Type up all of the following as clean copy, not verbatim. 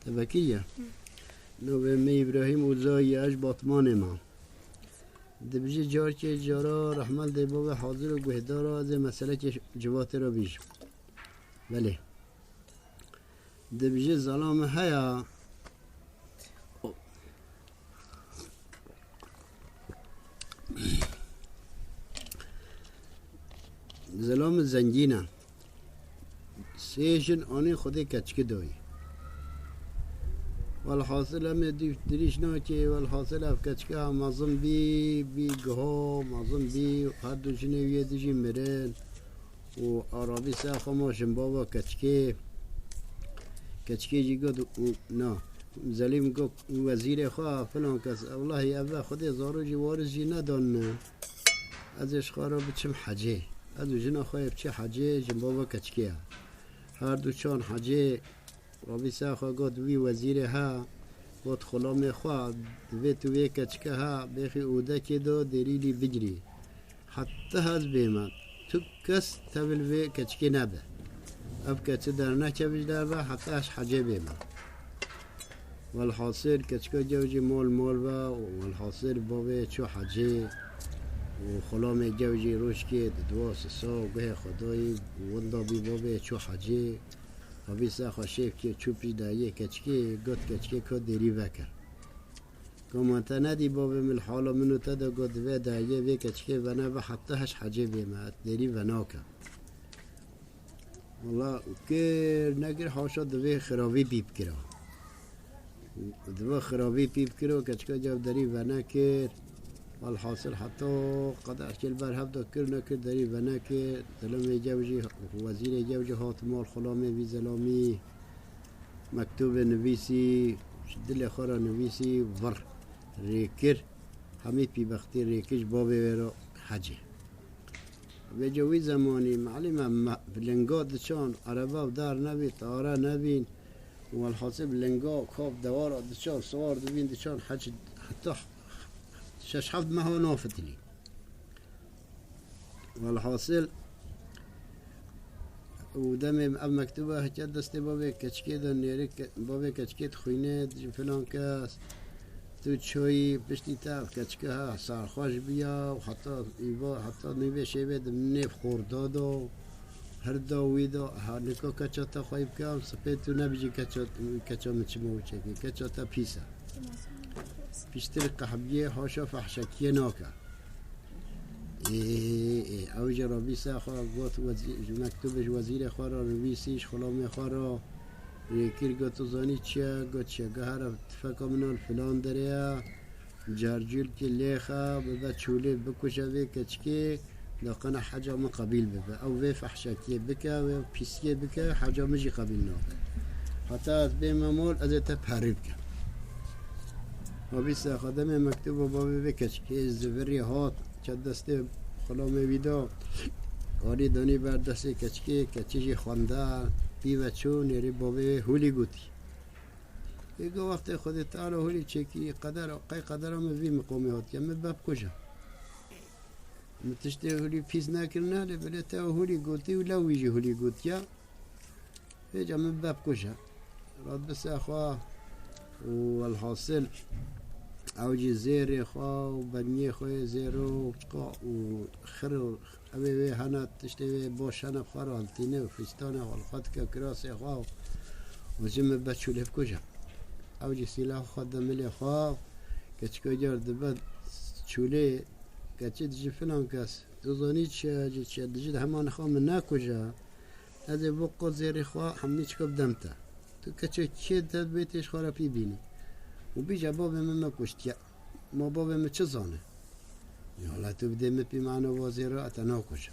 تبكية نو بمي إبراهيم وزاي أش باطمان ما دبجي جار كي جارا رحمل دي بابا حاضر وقهدارا زي مسألة كي جوات را بيش بله دبجي ظلام هيا ظلام الزنجينة سيشن آني خودي كچك دوي والحاصل هم دريش ناكي والحاصل اف كچك مازم بي قهو مازم بي هر دو جنوية دجي مرن و عربي ساخو ماشن بابا كچك جي قد نا زليم قد وزير خواه فلان كس والله اوه خودي زارو جي وارز جي ندان ازش خارا بچم حجه ادو جنا خواه بچه حجه جن بابا كچكيه هر دو چان حجه رابی ساخا گفت وی وزیر ها گفت خلام خواه دوی تو وی کچکه ها بخی اوده که دو دریلی بگری حتی هز بیمد تو کس تبل وی کچکه نبه اف کچه در نکه بجده به حتی اش حجه بیمد والحاصل کچکه جوجی مال با والحاصل بابه چو حجه و خلام جوجی روش که دواس سا گه خدایی وندا بی بابه چو حجه رابی ساخا شیف که چوبی دایه کچکی گفت کچکی که دری وکر کمان تا ندی بابه من حالا منو تا دا گفت و دایه و کچکی و نه و حتی هش حجه بیمت دری و ناکه والله کر نگر حاشا دوی خرابی بیب کرا دوی خرابی بیب کرا کچکا جاب دری و نکر والحاصل حتی قدر کل بر هفته کر نکر داری و نکر زلمه جوجی وزیر جوجی حاتمال خلامه بی زلامی مکتوب نویسی دل خورا نویسی ور ریکر همه پی بختی ریکش بابه ورا حجه به جوی زمانی معلم بلنگا دچان عربا در نبی تاره نبین والحاصل بلنگا کاب دوار دچان سوار دوین دچان حج حتی شش حفظ ما هو نافتلي والحاصل ودم اب مكتوبه هكذا دست بابي كچكي ده نيرك بابي كچكي خوينه فلان كاس تو چوي بشتي تاف كچكها صار خوش بيا وحتى ايوا حتى نيبه شيبه دمنه خوردادو هر دا ويدا هانيكو كچتا خويب كام سپيتو نبجي كچا مچمو چكي كچتا بيسا پیشتر قحبیه هاشا فحشکیه ناکه اوجه رابی ساخوا گوت مکتوبش وزیر خواه رویسیش خلام خواه ریکیر گوت زانی چیه گوت چیه گهر تفکا منال فلان داره جرجول که لیخه ببا چوله بکشه وی کچکی داقنا حجا ما قبیل ببا او وی فحشکیه بکه و پیسیه بکه حجا مجی قبیل ناکه حتی از بی ممول از تا پریب که وابیس خدم مکتوب و بابی بکش که زوری هات چه دسته خلام ویدا آری دانی بر دسته کچکی کچیجی خونده بی و چون یری بابی هولی گوتی ایگو وقت خودت تعالی هولی چکی قدر هم وی مقامی هات که من باب کجا متشتی هولی پیز نکرنه لبله تا هولی گوتی و لویجی هولی گوتی ایجا من باب کجا راد بس اخواه والحاصل اوجي زيري خوا وبنيه خوي زيرو وخر ابي هنا تشتي بوش انا بخرا تينه وفستانه والخدك كراسي خوا وجم بتشولف كوجا اوجي سلاح خدم لي خوا كتشكو جار دبد شولي كتشد جفنان كاس تظني تشي دجد همان خوا من كوجا هذا بقو زيري خوا حمنيش قدمته كتشي تشد بيتش خرا بيبيني وبيجا بابا ما كشتيا ما بابا ما تشزانه يلا تبدأ مبي معنا وزيرة أتناقش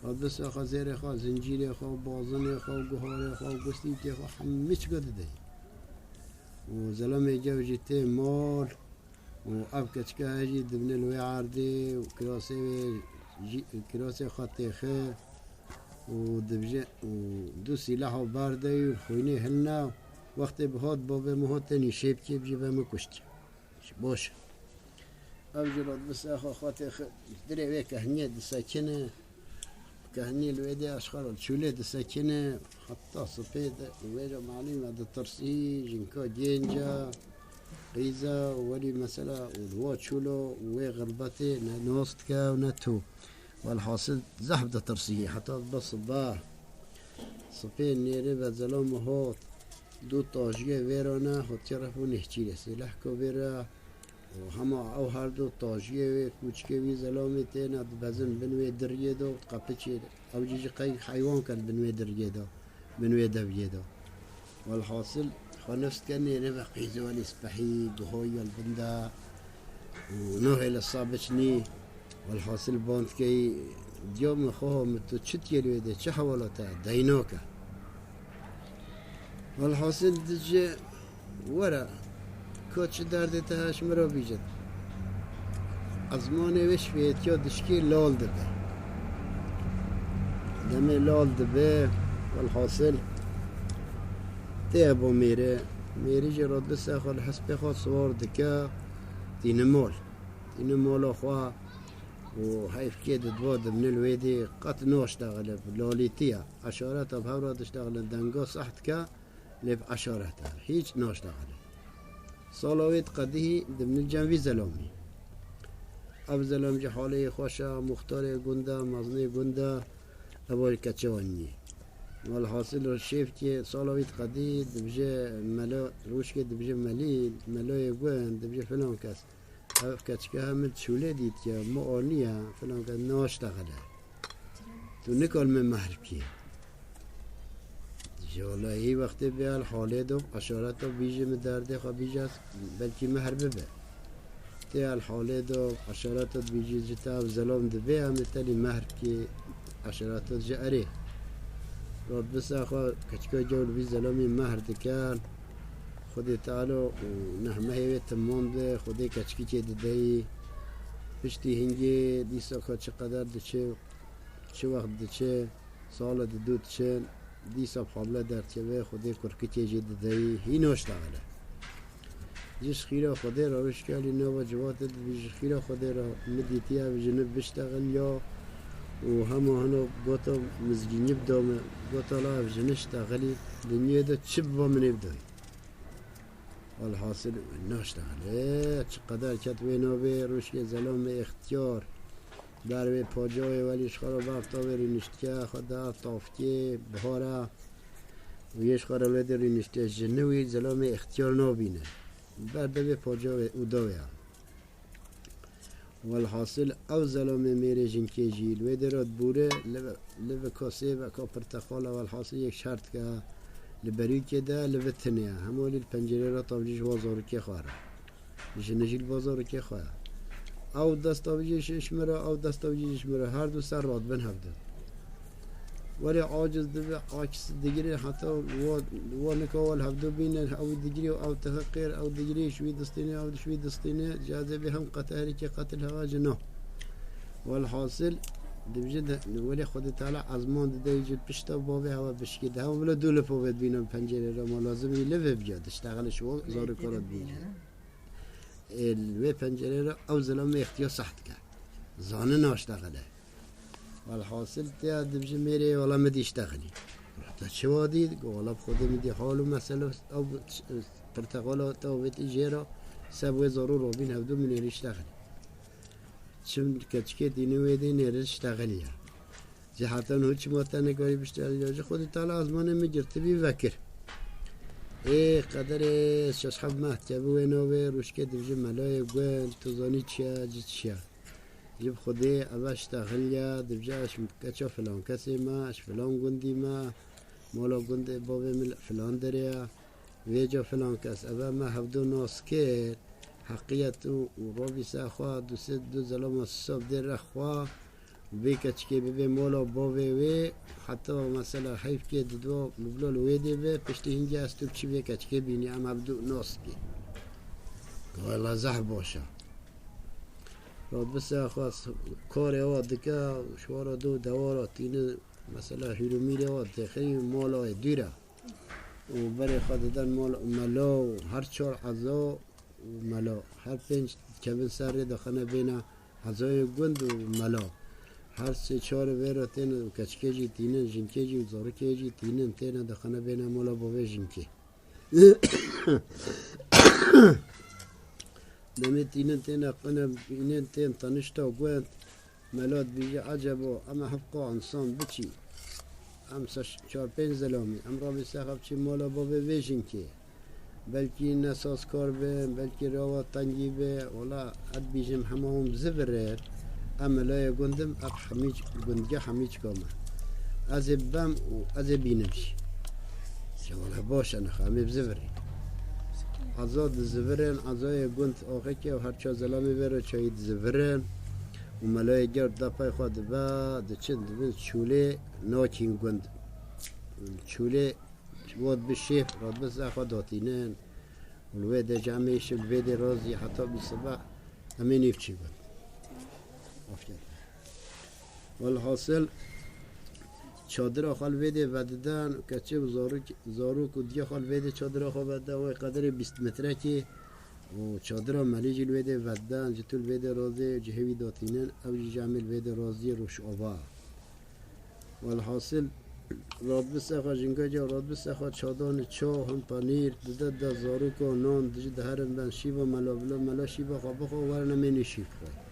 بس أخا زير أخا زنجير أخا بازن أخا جهار أخا قستيت أخا حمش قد ده وزلمة جوجته مال وأبكت كهجي ضمن الوعردي وكراسة خطيخة ودبجة ودو سلاح وباردة وخويني هلنا وقت بهاد بابا مهاتني شيب كيف جيبه مكشتي باش أوجرد بس أخا خاطر دري ويك هنيد ساكنة كهني الويدي أشخار الشولة سكينة حتى صبيت ويجا معلم هذا ترسي جنكا جينجا قيزة ولي مثلا والوات شولو وغربتي نوستكا ونتو والحاصل زحب ده ترسي حتى بصباح صبين نيري بزلام هات دو تاجيه ويرانا هات يرفو نحكي لسي لحكو ويرا وهما او هر دو تاجيه و کوچکه وی زلامی تینا بزن بنوی دریه دو قپچه او جیجی قی حیوان کن بنوی دریه دو بنوی دویه دو والحاصل خنفست کنی نبا قیزه والی سپحی بهایی البنده ونوهي للصابتني والحاصل باند كي ديوم خوها متو تشت يلويدي چه حوالاتا دينوكا والحاصل دجي ورا كوتش دردتها شمرو بيجد ازماني وش فيت كيو دشكي لول دبه دمي لول دبه والحاصل تيابو ميري جي رد بساخو الحسبي خو صور دكا تينمول اخوها وهاي كده دواد من الويدي قط نوش تغلب لوليتيا عشارتها بهورا تشتغل دنگو صحتك لب عشارتها هيج نوش تغلب صالويت قديه ضمن الجنبي زلامي اب زلام جحالي خوشا مختار گنده مزني گنده ابوي كچواني والحاصل الشيف كي صالويت قديه دبجه ملا روش كي دبجه ملا يگون دبجه فلان كاس هف كاتشكا همت شولة ديت يا مؤنية فلان كان ناش تغلا تو نكال من محركي جالا هي وقت بيا الحالة دو عشارات بيجي من درده خا بيجاس بلكي محربه به تي الحالة دو عشارات بيجي جتا زلام دبي هم تالي محركي عشارات جاري رد بس اخا كاتشكا جول بي زلامي مهر دكان خودی تعالو نحمه هیوی تمام ده خودی کچکی چه دهی پشتی هنگی دیسا که چقدر دچه چه وقت دچه سال دو دچه دیسا بحابله در تیوه خودی کرکی چه دهی هی ناشتغله جیش خیره خودی را روش کلی نو جوات جیش خیره خودی را مدیتیه و جنب بشتغل یا و همه هنو گوتا مزگینی بدامه گوتا لا و جنشتغلی دنیا ده چه با منی بدهی والحاصل ناشتغل چقدر كتبينو بي روشكي زلوم اختيار در بي پاجای ولیش خارو بافتا بي رينشتكا خدا طافتي بهارا ويش خارو لدي رينشتكا جنوي زلوم اختيار نابينه بعد بي پاجای اوداويا والحاصل او زلوم ميري جنكي جيل ويدرات بوره لب كاسي وكا پرتخالا والحاصل يك شرط که لبری که ده لبتنیه همولی الپنجره را تابجیش بازارو که خواره جنجیل بازارو که خواه او دستاویجش اشمره او دستاویجش اشمره هر دو سر راد بن هفته ولی عاجز دبه عاکس دیگری حتی و نکوال هفته بینه او دیگری او تفقیر او دیگری شوی دستینه او شوی دستینه جازه به هم قتاری که قتل هوا جنا والحاصل دبجد ولی خود تعالی ازمان ده یجد پشتا بابه هوا بشکی ده هم ولی دول پوید بینم پنجره را ما لازم لفه بجاد اشتغلش و زار کارات بیجاد الوی پنجره را او زلام اختیار سخت کرد زانه ناشتغله والحاصل تیا دبجد میره والا مدی اشتغلی تا چه وادید والا خود مدی حالو مسئله او پرتقال تا ویت ایجرا سبوی ضرور رو بین هفدو منیر اشتغلی چون کچکی دینوی دین اشتغلیه جه حتی هیچ ماتنه کاری بشتغلی جه خودی تعالی از من میگرته بی وکر ای قدر ششحب محتبه و نوه روش که دوجه ملای گوین توزانی چیه جه چیه جب خودی اوه اشتغلیه دوجه اش کچا فلان کسی ما اش فلان گندی ما مولا گند بابه مل فلان داره ویجا فلان کس اوه ما هفدو ناس کرد حقیقت و رابی سخوا دو زلام صاحب در رخوا بی کچکی بی مولا باوی وی حتی مثلا حیف که دو مبلال ویدی وی پشتی هنگی است تو چی بی کچکی بینی ام عبدو ناس بی والا زح باشه رابی سخوا کار او دکا شوارا دو دوارا تینه مثلا هیرومیری او دخلی مولا دیره و برای خوددن ملا و هر چهار عضا ملا هر پنج کبن سر داخل بین عضای گند و ملا هر سه چهار ویرا تین کچکه جی تینن جنکه جی و زارکه جی تینن تین دخانه بین مولا بابه جنکه دمی تینن تین قنه بینن تین تنشتا و گوند ملاد بیجه عجبا اما حقا انسان بچی ام چهار پنج زلامی ام را بسخب چی مولا بابه ویجن که بلکی نساس کار به بلکی راوات تنگی به ولا اد بیجم همه هم زبره ام لای گندم اب حمیج گندگه حمیج کامه از بم و از بینمشی جواله باشه نخواه امی بزبری ازاد زبرن ازای گند آقا که و هر چه زلامی بره چاید زبرن و ملای گرد دا پای خود با ده چند بین چوله ناکین گند چوله واد بشیف راد بس اخوا داتینن والوید جمعیش الوید رازی حتی بی صبح همین ایفچی گند والحاصل چادر خال ویده وددن کچه و زاروک و دیگه خال ویده چادر خال ودده و قدر 20 متره که و چادر ملیجی الویده وددن جتول ویده رازی جهوی داتینن او جامل ویده رازی روش آوا والحاصل راد بسخوا جنگا جا راد بسخوا چادان چاه هم پنیر دده ده زاروک و نان دیجه دهرم بن شیبا ملا شیبا خوابا خواه ورنمینی شیب خواه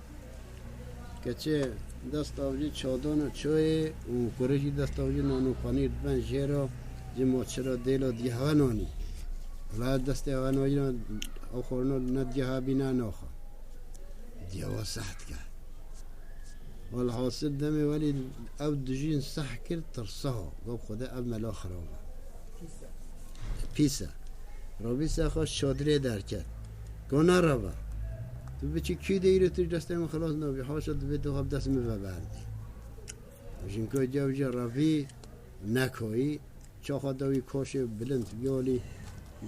کچه دست آوجی چادان چای و کرشی دست آوجی نانو پنیر بن جیرا جی ماچرا دیلا دیها نانی ولی دست دیها نانی او خورنا نه دیها بینا ناخوا دیها سحت کرد والحاصل دمی ولی او دجین صح کرد ترسها گفت خدا او ملا خرابه پیسه رابی سخوا شادره در کرد گونه رابه تو بچی کی دیره تو دسته من خلاص نبی حاشا دوی تو خب دست می ببردی جنکا جاوجی روی نکایی چا خداوی کاش بلند بیالی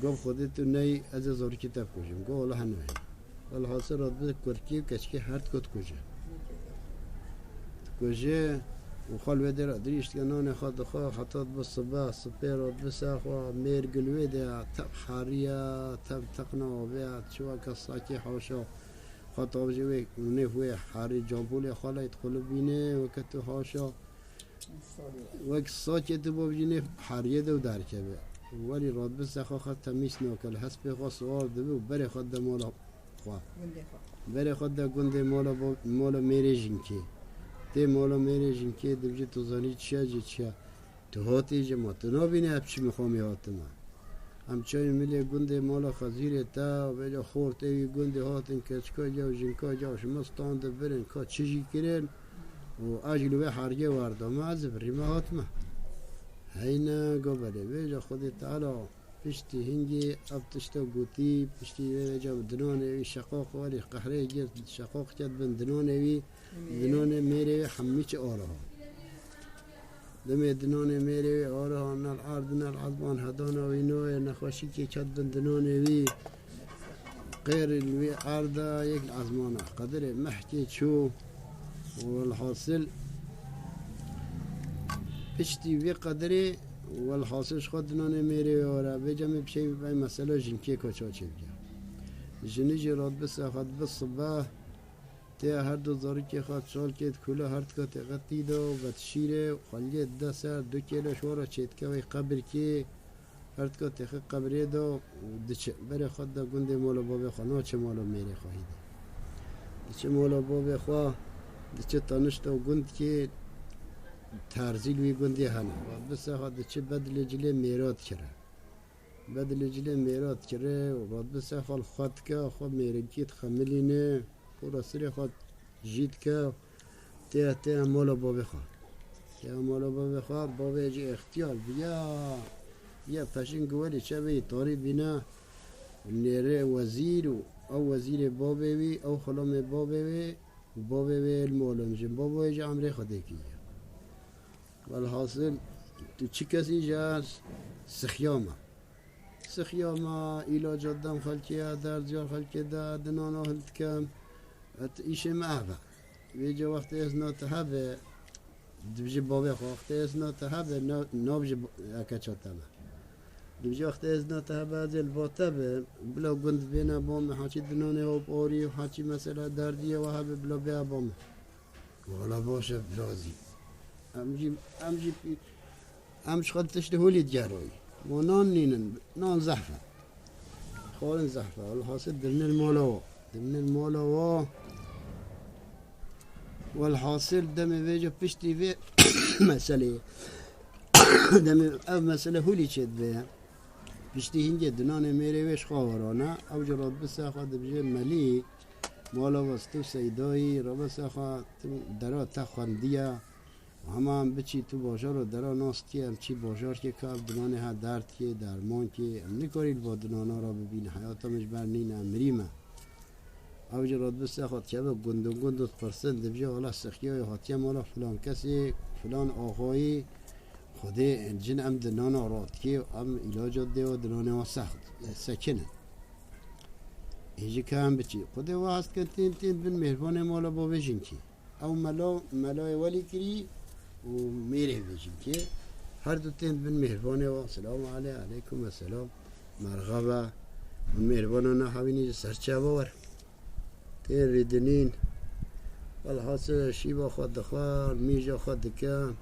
گفت خودت تو نی از زاری کتاب کجم گفت الله هنوی والحاصل راد بده کرکی و کچکی هرد کد کجه و خال وده را دریشت کنان خود خواه خطات بصبح صبح راد بسخوا میر گلوی ده تب حریه تب تقنا بیا چوا کساکی حاشا خطاب جوی نفوی حری جامپول خاله يدخلوا بینه و کتو حاشا وک ساکی تو بابجینه حریه دو درکبه ولی راد بسخوا خط تمیس ناکل حسب خوا سوار دو و بره خود ده مالا خواه بره خود ده گنده مالا میره جنکی ده مالا میره جنکی دوجه توزانی چیا جه چیا تو هاتی جه ما تو نابینه هب چی میخوامی هاتما همچنین ملی گنده مالا خزیره تا و بجا خورت ایوی گنده هاتن کچکا جا و جنکا جا و شما ستانده برن که چیزی کرن و اجلوه حرگه ورده ما از بریم هاتما هینا گو بله بجا خود تعالی پشتی هنگی ابتشتا گوتی پشتی بجا دنان ایوی شقاق ولی قهره گرد شقاق کرد بن دنان ایوی دنان میره حمیچ آره دمی دنان میره آره نال عرض نال عظمان هدانا و نوع نخوشی که چد بندنان وی غیر الوی عرضه یک عظمانه قدر محکی چو والحاصل پشتی وی قدره والحاصل خود دنان میره آره بجمع بشی بای مسئله جنکی کچا چه بگه جنی جراد بس خود بس صبح ته هر دو زاری که خواهد شال که کلا هر که تقطی دا و بتشیره خالیه 10 2 کیلو شوارا چید که وی قبر که هر که تقطی قبره دا دچه بره خود دا گنده مولا بابه خواه نا چه مولا میره خواهیده دچه مولا بابه خواه دچه تانشتا و گند که ترزیل وی گنده هنه و بس خواه دچه بدل جله میراد کرده بدل جله میراد کرده و بس خواه خود که خواه میرگیت خملینه پورا سری خود جید که ته مولا بابه خواه ته مولا بابه خواه بابه جی اختیار بیا پشین گولی چه بی تاری بینا نیره وزیر او وزیر بابه وی او خلام بابه وی بابه وی المولم جن بابه جی عمره خوده کیه والحاصل تو چی کسی جاز سخیاما ایلاج دم خلکیه در جا خلکیه دنانا هلت کم ایش معبه ویجا وقت از ناتهبه دوجه بابه وقت از ناتهبه نابجه اکچاتمه دوجه وقت از ناتهبه از الباتبه بلا گند بینا بام حاچی دنانه و باری حاچی مثلا دردیه و هبه بلا بیا بام والا باشه راضی امش خد تشتهولي تجاروي ونان نينن نان زحفة خالن زحفة والحاصل ضمن المولو والحاصل دم فيجو بشتي في مسألة دم أو مسألة هولي شد بها بشتي هنجي دنان ميري ويش خاورانا أو جراد بس أخذ بجي ملي مولو وستو سيداي ربس أخذ درا تخوندية همان بچی تو بازار رو درا ناست که همچی بازار که کار دنانه ها درد که درمان که هم نکارید با دنانا را ببینه حیاتمش برنین امریمه او جراد بسته خود که به گندو پرسند دبجه حالا سخیای حاتیه مالا فلان کسی فلان آقایی خوده جن ام دنانا راد که ام علاجات ده و دنانه ها سکنه ایجی که هم بچی خوده و هست که تین بین مهربان مالا با بجین که او ملای ولی کری و میره بجیم که هر دو تین بن مهربانه و سلام علیکم و سلام مرغبه و مهربانانه حوینی سرچه باور تین ریدنین والحاصل شیبا خود دخوار میجا خود دکم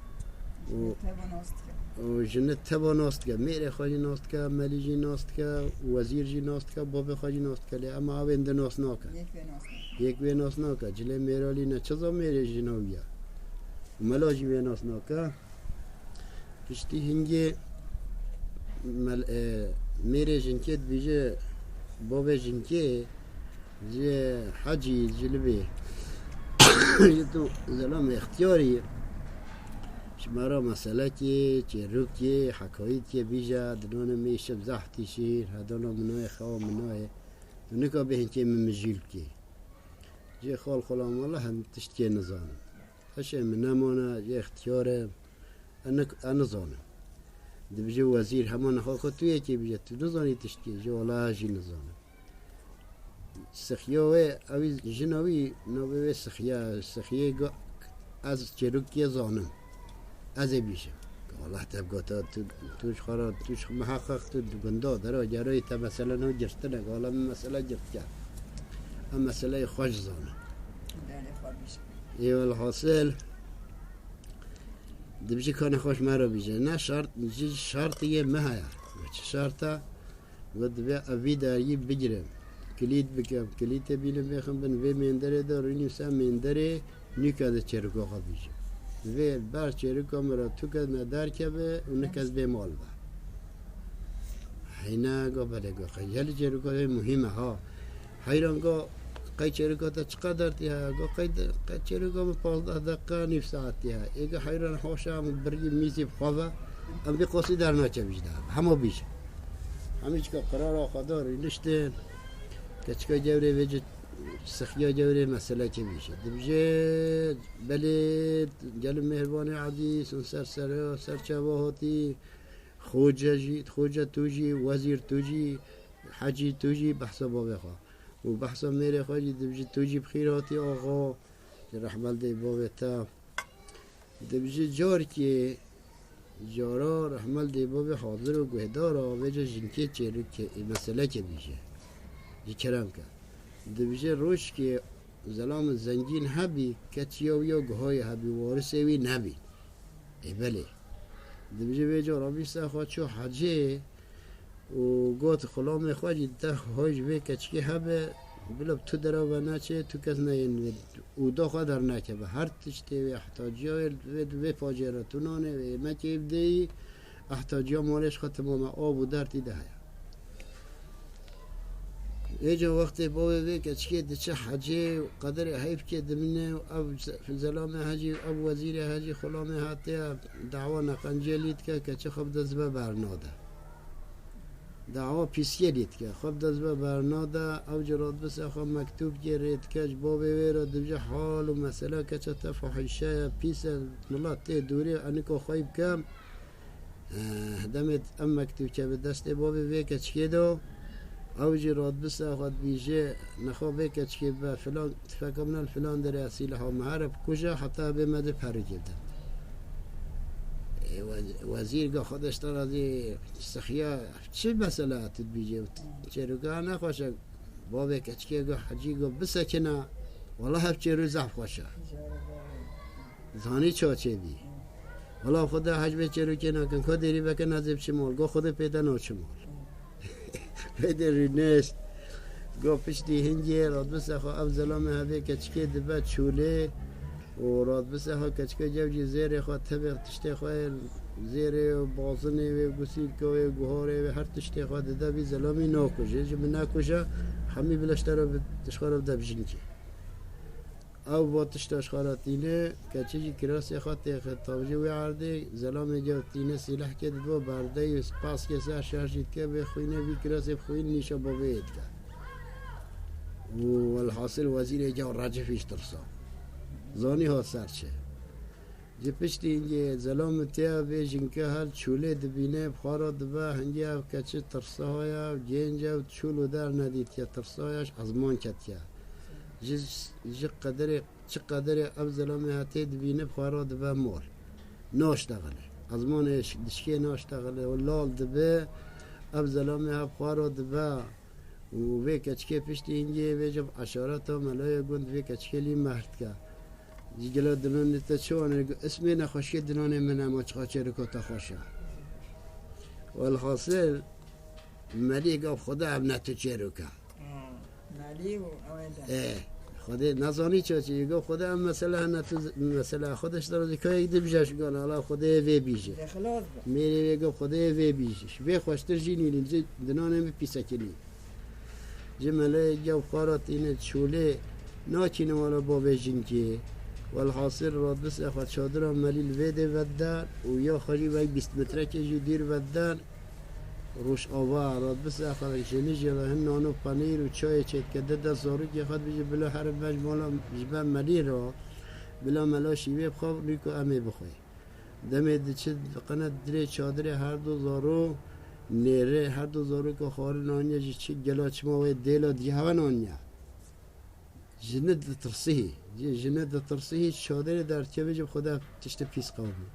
و جنت تبا ناست که میره خواهی ناست که ملیجی ناست که وزیر جی ناست که باب خواهی ناست که اما آوینده ناست ناکه یک وی ناست ناکه جلی میرالی نه چزا میره جنویه ملاجی وی ناست ناکه پشتی هنگی میره جنکه بیجه باب جنکه جه حجی جلبه تو زلام اختیاری شمارا مسئله که چه رو که حکایت که بیجه دنون میشب زحتی شیر هدانا منای خواه منای دونکا بهن که ممجیل که جه خال خلام الله هم تشتیه نزانم هشه من نمانه جه اختیاره نزانم ده بجه وزیر همان خواه خود تویه که بیجه تو نزانی تشتیه جه والا هجی نزانم سخیاوه اوی جنوی نوی سخیه از چروکی زانم از بیشه والله تبقى توش خرا توش محقق تو گندا درا جرای تا مثلا نو جرتنه والا مسئله جرت کرد اما مسئله خوش زانه ایوال حاصل دبجی کانه خوش مرا بیشه نه شرط یه مهیا چه شرطه و دبیا اوی داری بگیرم کلید بکم کلید تبیلم بخم بن وی مندره دارونی سم مندره نیکاده چرکو بیشه و بر چرکو مرا تو که ندار که به اون کس به مال با هینا گو بله گو خیلی چرکو مهمه ها حیران گو قای چرکو تا چقدر تیها گو قای چرکو به 15 دقیقه نیم ساعت تیها ایگه حیران خوشم بری میزی بخواه ام بی قصی در ناچه بیشتر همه بیشه همیچ که قرار آخدار نشتن کچکا جوره وجه سخیا جوره مسئله که میشه دبجه بله جل مهربان عدیس اون سر چواهاتی خوجه توجی وزیر توجی حجی توجی بحثا بابه خواه و بحثا میره خواهی دبجه توجی بخیراتی آقا رحمل دی بابه تا دبجه جار که جارا رحمل دی بابه حاضر و گهدارا وجه جنکه چه که مسئله که میشه کرم کرد دبیجه روش که زلام زنجین هبی کتیاو یا گهای هبی وارثه وی نبی ای بله دبیجه بیجا رابیسته خواه چو حجه و گوت خلام خواهی ده هایش وی کچکی هبه بلب تو درا و نچه تو کس نین او دا خواه در نکه به هر تشتی وی احتاجی های وی فاجراتونانه وی مکیب دی احتاجی ها مالش خواه تمام آب و درتی ده ایجا وقتی باوی وی کچکی دچه حجی قدر حیف که دمینه او زلام حجی او وزیر حجی خلام حتی دعوا نقنجه لید که کچه خب دزبه برناده دعوا پیسیه لید که خب دزبه برناده او جراد بس اخوا مکتوب گرید کچ باوی وی را دبجه حال و مسئله کچه تفاحشه پیسه ملات تی دوری انکو خواهیب کم دمت ام مکتوب که به دست باوی وی کچکی دو او جراد بس اخواد بیجه نخواه کچ که به فلان فکرمنال فلان در اصیل ها مهرب کجا حتی به مده پره کردن وزیر که خودش ترازی سخیا چه مسئله اتد بیجه چرا نخواشه بابه کچ که حجی گو بسکنه والله هف چه روز خوشه زانی چاچه بی حالا خدا حجبه چرو که نکن که دیری بکن نزیب شمال گو خود پیدا ناچمال پیدا رینشت گو پشتی هنگی راد بس اخوا افضلام هفه کچکه دبه چوله و راد بس اخوا کچکه جوجی زیر خواه طبق تشتی خواه زیر و بازنه و گسیل که و گوهاره و هر تشتی خواه دده بی ظلامی ناکشه جمع ناکشه همی بلشته را تشخواه بده بجنگی او با تشتاش خالاتینه کچی کراسی خاطی خطابجی و عرده ظلام جوتینه سلاح که دو برده و سپاس که سر شهرشید که بخوینه بی کراسی بخوین نیشا با بید که و الحاصل وزیر جو رجفیش ترسا زانی ها سرچه جی پشتی اینجا ظلام تیا بیشن که هر چوله دبینه بخارا دبا هنگی او کچی ترسا هایا و جینجا و چولو در ندید که ترسا هایش ازمان کتیا چه قدر افضل هاتی دبینه بخارا دبا مول ناشتغله ازمانش دشکی ناشتغله و لال دبا افضل ها بخارا دبا و وی کچکی پشتی اینجا وی جب عشارت ها ملای گند وی کچکی مرد که جگلا دنان تا چوانه اسمی نخوشی دنان من اما چخاچه رکو تا خوشه والحاصل ملی گفت خدا هم نتو چه رو که ملی و اویده خدا نزانی چه گفت خدا هم مثلا خودش داره که یک دبجش گانه حالا خدا وی بیشه خلاص میری گفت خدا وی بیشش وی خوشتر جینی دنان هم پیسکنی جمله جو قارت اینه چوله ناچینه والا با بیشین که والحاصل راد بس اخوات شادر ملیل ویده ودن و یا خالی وی 20 متره که جو دیر ودن روش آوا راد بس اخوات شنی جلوه نانو پنیر و چای چید که ده زارو که خود بجه بلا هر مجمولا جبه ملیل را بلا ملا شیوه بخواه ریکو امی بخواه دمه ده چه قنات دره چادر هر دو زارو نیره هر دو زارو که خوار نانیا جی چه گلا چما و دیلا دی هوا نانیا جنت ترسیه جنت ترسیه شادر در چه بجب خدا تشت پیس قومی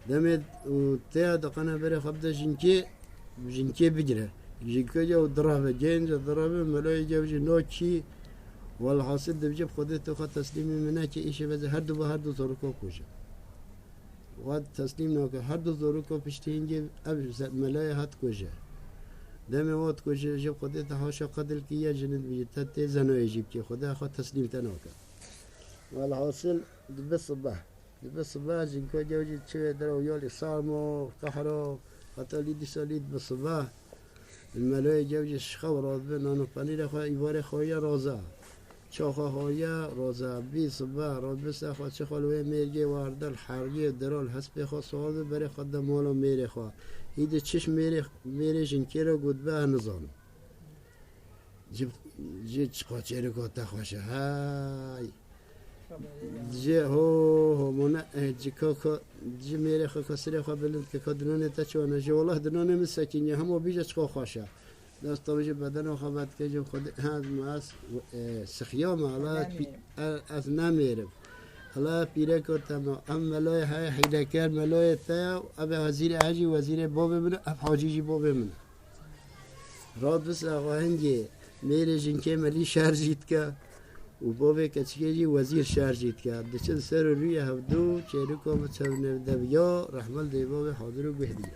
دمت و تیا دقنا بره خبده جنکی بگیره جنکی جو درابه جنج درابه ملای جو جنو کی والحاصل دبجب خدا تو خد تسلیم منه که ایشه بزه هر دو با هر دو زارو کو کوشه وقت تسلیم نکه هر دو زارو کو پشتی اینجا ملای هات کوشه دم وقت کوشه جب خدا تهاشا قدر کیا جنت بیت ته زنو ایجیب که خدا خود تسلیم تنوکه والحاصل دب صبح جنکو جوجی چه درو یالی سارمو قهرو قتالی دی سالید بصبح الملای جوجی شخورات به نانو پنیر خو ایوار خویا رازا چاخه هایا رازا بی صبح راد بس خو چه خلوه میرگی واردل حرگی درال حسب خو سوال بره خود مالو میره خو هیچ چش میره جنکی رو گود به نزانم جب چه رو گفته خوشه های جه هو منا جه میره خو کسری خو بلند که کدنان تا چونه جه والله دنان مسکینی همو بیجه چخو خوشه دست طبیعی بدن خو بعد که جب خود هاد ماس سخیام علت از نمیرم حالا پیره کردم ام ملای های حیدکر ملای تا اب وزیر حاجی وزیر باب من اب حاجی باب من راد بس آقاهنگی میره جنکه ملی شهر جیت که و بابه کچکیجی وزیر شهر جیت که دچن سر روی هفدو چهره که بچه نبدو یا رحمل دی باب حاضر و بهدیه